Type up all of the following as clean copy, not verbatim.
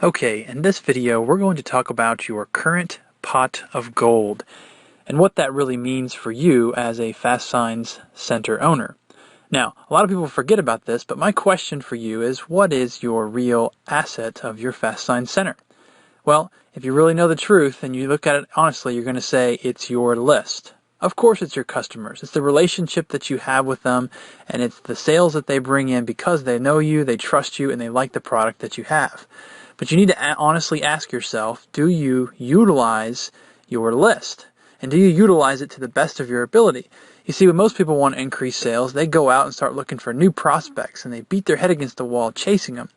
Okay, in this video we're going to talk about your current pot of gold and what that really means for you as a FASTSIGNS center owner. Now, a lot of people forget about this, but my question for you is, what is your real asset of your FASTSIGNS center? Well, if you really know the truth and you look at it honestly, you're going to say it's your list. Of course it's your customers. It's the relationship that you have with them, and it's the sales that they bring in because they know you, they trust you, and they like the product that you have. But you need to honestly ask yourself, do you utilize your list? And do you utilize it to the best of your ability? You see, when most people want to increase sales, they go out and start looking for new prospects, and they beat their head against the wall chasing them.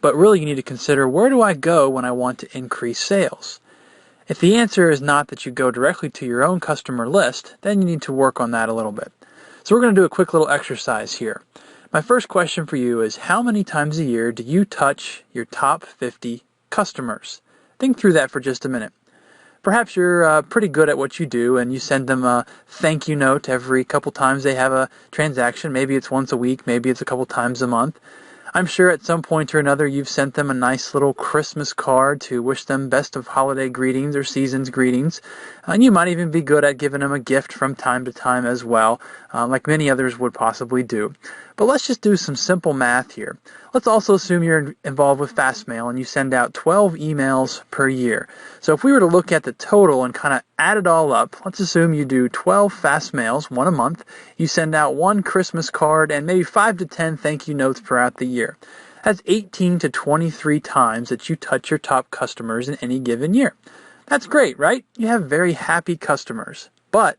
But really you need to consider, where do I go when I want to increase sales? If the answer is not that you go directly to your own customer list, then you need to work on that a little bit. So we're going to do a quick little exercise here. My first question for you is, how many times a year do you touch your top 50 customers? Think through that for just a minute. Perhaps you're pretty good at what you do and you send them a thank you note every couple times they have a transaction. Maybe it's once a week, maybe it's a couple times a month. I'm sure at some point or another you've sent them a nice little Christmas card to wish them best of holiday greetings or season's greetings. And you might even be good at giving them a gift from time to time as well, like many others would possibly do. But let's just do some simple math here. Let's also assume you're involved with Fastmail and you send out 12 emails per year. So if we were to look at the total and kind of add it all up, let's assume you do 12 Fastmails, one a month. You send out one Christmas card and maybe 5 to 10 thank you notes throughout the year. That's 18 to 23 times that you touch your top customers in any given year. That's great, right? You have very happy customers. But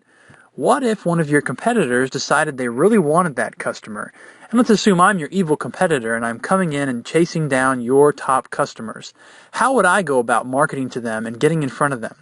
what if one of your competitors decided they really wanted that customer? And let's assume I'm your evil competitor and I'm coming in and chasing down your top customers. How would I go about marketing to them and getting in front of them?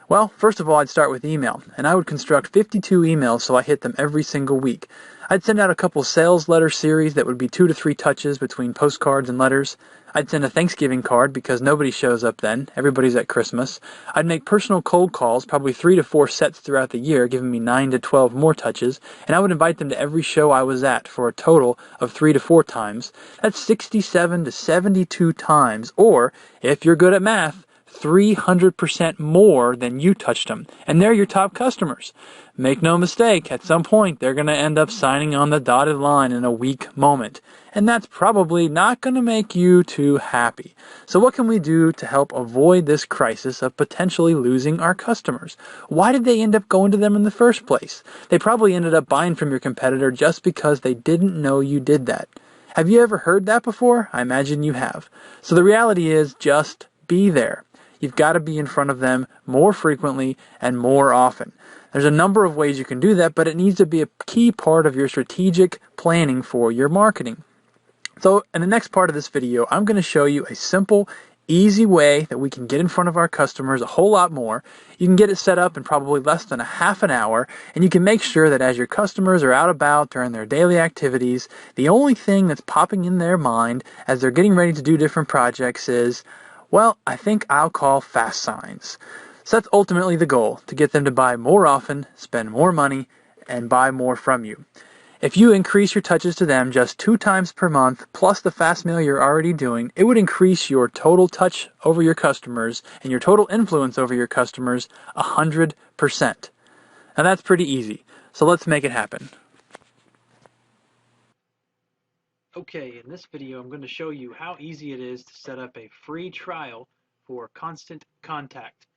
Well, first of all, I'd start with email, and I would construct 52 emails so I hit them every single week. I'd send out a couple sales letter series that would be 2 to 3 touches between postcards and letters. I'd send a Thanksgiving card because nobody shows up then. Everybody's at Christmas. I'd make personal cold calls, probably 3 to 4 sets throughout the year, giving me 9 to 12 more touches, and I would invite them to every show I was at for a total of 3 to 4 times. That's 67 to 72 times, or, if you're good at math, 300% more than you touched them. And they're your top customers. Make no mistake, at some point they're going to end up signing on the dotted line in a weak moment. And that's probably not going to make you too happy. So what can we do to help avoid this crisis of potentially losing our customers? Why did they end up going to them in the first place? They probably ended up buying from your competitor just because they didn't know you did that. Have you ever heard that before? I imagine you have. So the reality is, just be there. You've got to be in front of them more frequently and more often. There's a number of ways you can do that, but it needs to be a key part of your strategic planning for your marketing. So in the next part of this video, I'm going to show you a simple, easy way that we can get in front of our customers a whole lot more. You can get it set up in probably less than a half an hour, and you can make sure that as your customers are out about during their daily activities, the only thing that's popping in their mind as they're getting ready to do different projects is, well, I think I'll call FASTSIGNS. So that's ultimately the goal, to get them to buy more often, spend more money, and buy more from you. If you increase your touches to them just 2 times per month, plus the fast mail you're already doing, it would increase your total touch over your customers and your total influence over your customers 100%. Now that's pretty easy, so let's make it happen. Okay, in this video I'm going to show you how easy it is to set up a free trial for Constant Contact.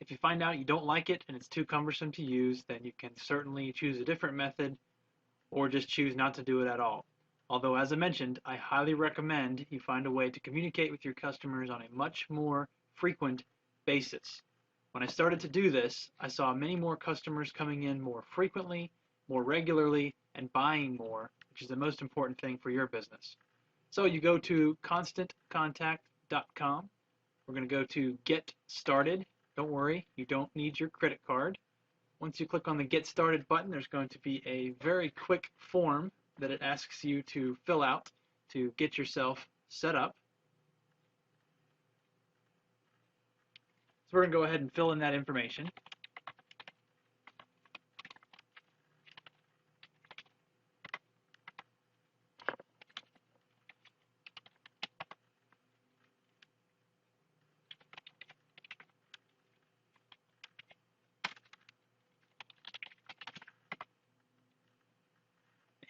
If you find out you don't like it and it's too cumbersome to use, then you can certainly choose a different method or just choose not to do it at all. Although, as I mentioned, I highly recommend you find a way to communicate with your customers on a much more frequent basis. When I started to do this, I saw many more customers coming in more frequently, more regularly, and buying more, which is the most important thing for your business. So you go to constantcontact.com. We're going to go to Get Started. Don't worry, you don't need your credit card. Once you click on the Get Started button, there's going to be a very quick form that it asks you to fill out to get yourself set up. So we're going to go ahead and fill in that information.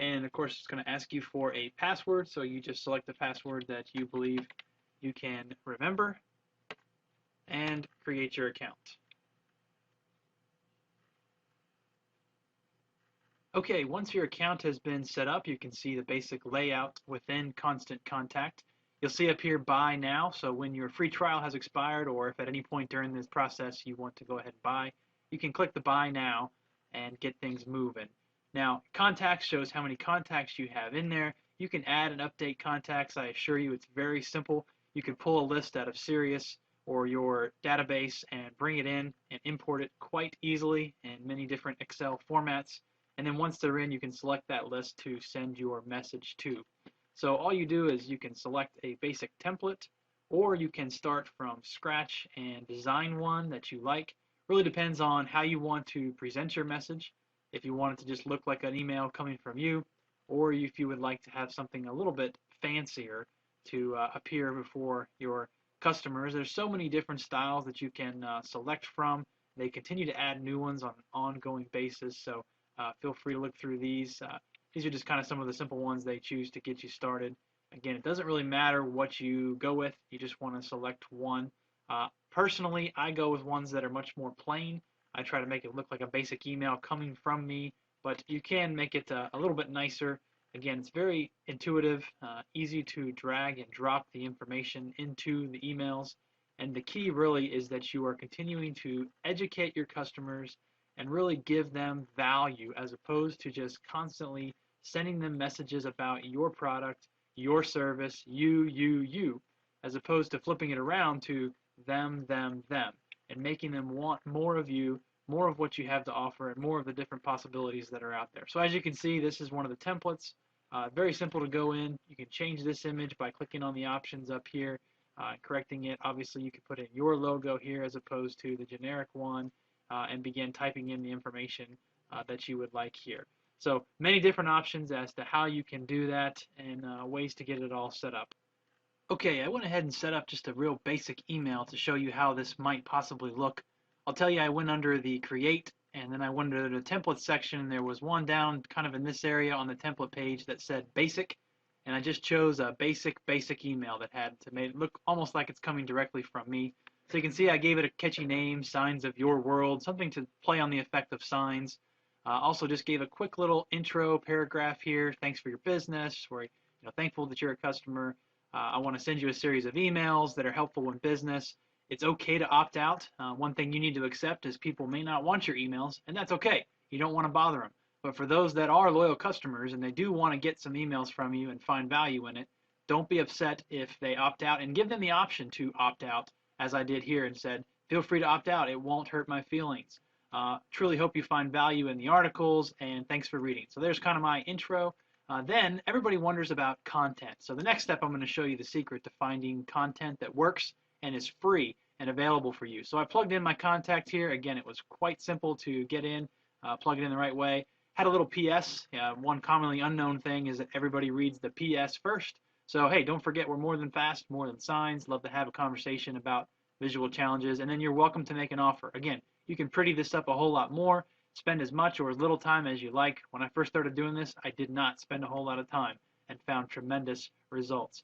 and of course it's going to ask you for a password, so you just select the password that you believe you can remember and create your account. Okay, once your account has been set up, you can see the basic layout within Constant Contact. You'll see up here buy now, so when your free trial has expired, or if at any point during this process you want to go ahead and buy, you can click the buy now and get things moving. Now, contacts shows how many contacts you have in there. You can add and update contacts. I assure you it's very simple. You can pull a list out of Sirius or your database and bring it in and import it quite easily in many different Excel formats. And then once they're in, you can select that list to send your message to. So all you do is you can select a basic template, or you can start from scratch and design one that you like. Really depends on how you want to present your message. If you want it to just look like an email coming from you, or if you would like to have something a little bit fancier to appear before your customers. There's so many different styles that you can select from. They continue to add new ones on an ongoing basis, so feel free to look through these. These are just kind of some of the simple ones they choose to get you started. Again, it doesn't really matter what you go with. You just want to select one. Personally, I go with ones that are much more plain. I try to make it look like a basic email coming from me, but you can make it a little bit nicer. Again, it's very intuitive, easy to drag and drop the information into the emails. And the key really is that you are continuing to educate your customers and really give them value, as opposed to just constantly sending them messages about your product, your service, you, as opposed to flipping it around to them, and making them want more of you, more of what you have to offer, and more of the different possibilities that are out there. So as you can see, this is one of the templates. Very simple to go in. You can change this image by clicking on the options up here, correcting it. Obviously, you can put in your logo here as opposed to the generic one. And begin typing in the information that you would like here. So many different options as to how you can do that and ways to get it all set up. Okay, I went ahead and set up just a real basic email to show you how this might possibly look. I'll tell you, I went under the create, and then I went under the template section, and there was one down kind of in this area on the template page that said basic, and I just chose a basic email that had to make it look almost like it's coming directly from me. So you can see I gave it a catchy name, Signs of Your World, something to play on the effect of signs. Also just gave a quick little intro paragraph here. Thanks for your business. We're thankful that you're a customer. I want to send you a series of emails that are helpful in business. It's okay to opt out. One thing you need to accept is people may not want your emails, and that's okay. You don't want to bother them. But for those that are loyal customers and they do want to get some emails from you and find value in it, don't be upset if they opt out, and give them the option to opt out, as I did here, and said, feel free to opt out. It won't hurt my feelings. Truly hope you find value in the articles, and thanks for reading. So there's kind of my intro. Then everybody wonders about content. So the next step, I'm going to show you the secret to finding content that works and is free and available for you. So I plugged in my contact here. Again, it was quite simple to get in, plug it in the right way. Had a little PS. One commonly unknown thing is that everybody reads the PS first. So, hey, don't forget, we're more than fast, more than signs. Love to have a conversation about visual challenges. And then you're welcome to make an offer. Again, you can pretty this up a whole lot more, spend as much or as little time as you like. When I first started doing this, I did not spend a whole lot of time and found tremendous results.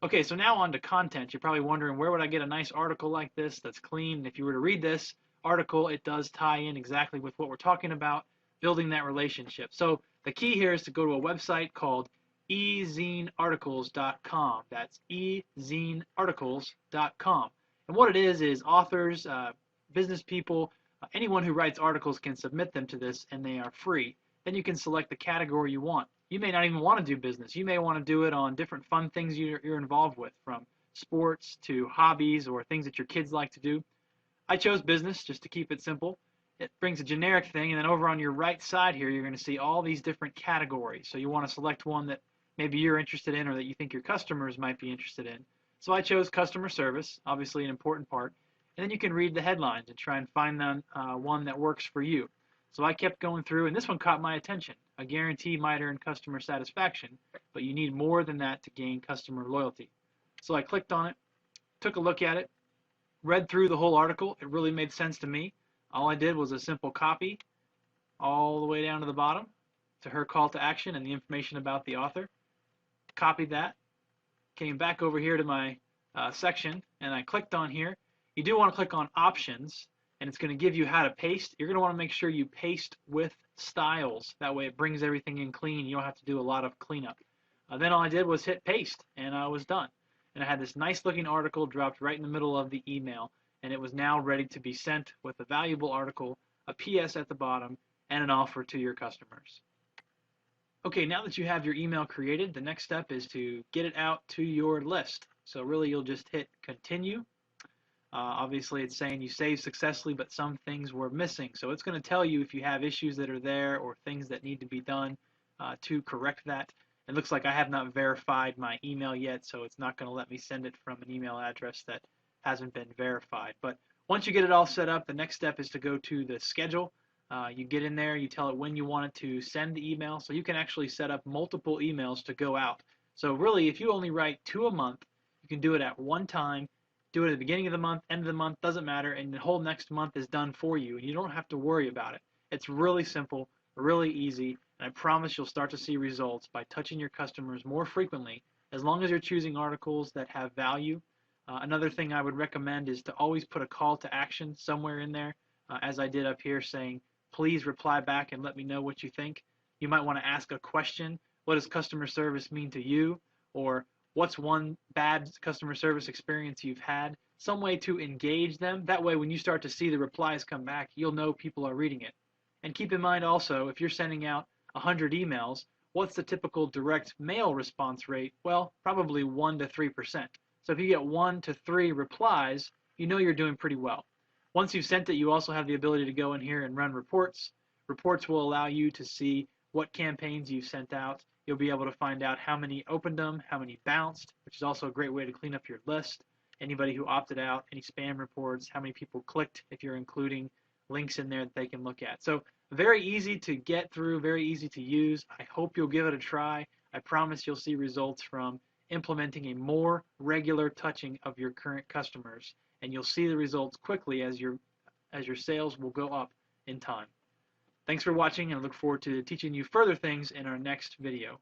Okay, so now on to content. You're probably wondering, where would I get a nice article like this that's clean? And if you were to read this article, it does tie in exactly with what we're talking about, building that relationship. So the key here is to go to a website called ezines.articles.com. That's ezines.articles.com. And what it is authors, business people, anyone who writes articles can submit them to this, and they are free. Then you can select the category you want. You may not even want to do business. You may want to do it on different fun things you're involved with, from sports to hobbies or things that your kids like to do. I chose business just to keep it simple. It brings a generic thing, and then over on your right side here, you're going to see all these different categories. So you want to select one that maybe you're interested in or that you think your customers might be interested in. So I chose customer service, obviously an important part. And then you can read the headlines and try and find them one that works for you. So I kept going through, and this one caught my attention. A guarantee might earn customer satisfaction, but you need more than that to gain customer loyalty. So I clicked on it, took a look at it, read through the whole article. It really made sense to me. All I did was a simple copy all the way down to the bottom, to her call to action and the information about the author. Copied that, came back over here to my section, and I clicked on here. You do want to click on options, and it's going to give you how to paste. You're going to want to make sure you paste with styles. That way it brings everything in clean. You don't have to do a lot of cleanup. Then all I did was hit paste, and I was done. And I had this nice looking article dropped right in the middle of the email, and it was now ready to be sent with a valuable article, a PS at the bottom, and an offer to your customers. Okay, now that you have your email created, the next step is to get it out to your list. So really you'll just hit continue. Obviously it's saying you saved successfully, but some things were missing. So it's going to tell you if you have issues that are there or things that need to be done to correct that. It looks like I have not verified my email yet, so it's not going to let me send it from an email address that hasn't been verified. But once you get it all set up, the next step is to go to the schedule. You get in there, you tell it when you want it to send the email, so you can actually set up multiple emails to go out. So really, if you only write 2 a month, you can do it at one time, do it at the beginning of the month, end of the month, doesn't matter, and the whole next month is done for you, and you don't have to worry about it. It's really simple, really easy, and I promise you'll start to see results by touching your customers more frequently, as long as you're choosing articles that have value. Another thing I would recommend is to always put a call to action somewhere in there, as I did up here, saying, please reply back and let me know what you think. You might want to ask a question. What does customer service mean to you? Or what's one bad customer service experience you've had? Some way to engage them. That way when you start to see the replies come back, you'll know people are reading it. And keep in mind also, if you're sending out 100 emails, what's the typical direct mail response rate? Well, probably 1 to 3%. So if you get 1 to 3 replies, you know you're doing pretty well. Once you've sent it, you also have the ability to go in here and run reports. Reports will allow you to see what campaigns you've sent out. You'll be able to find out how many opened them, how many bounced, which is also a great way to clean up your list. Anybody who opted out, any spam reports, how many people clicked if you're including links in there that they can look at. So very easy to get through, very easy to use. I hope you'll give it a try. I promise you'll see results from implementing a more regular touching of your current customers, and you'll see the results quickly as your sales will go up in time. Thanks for watching, and I look forward to teaching you further things in our next video.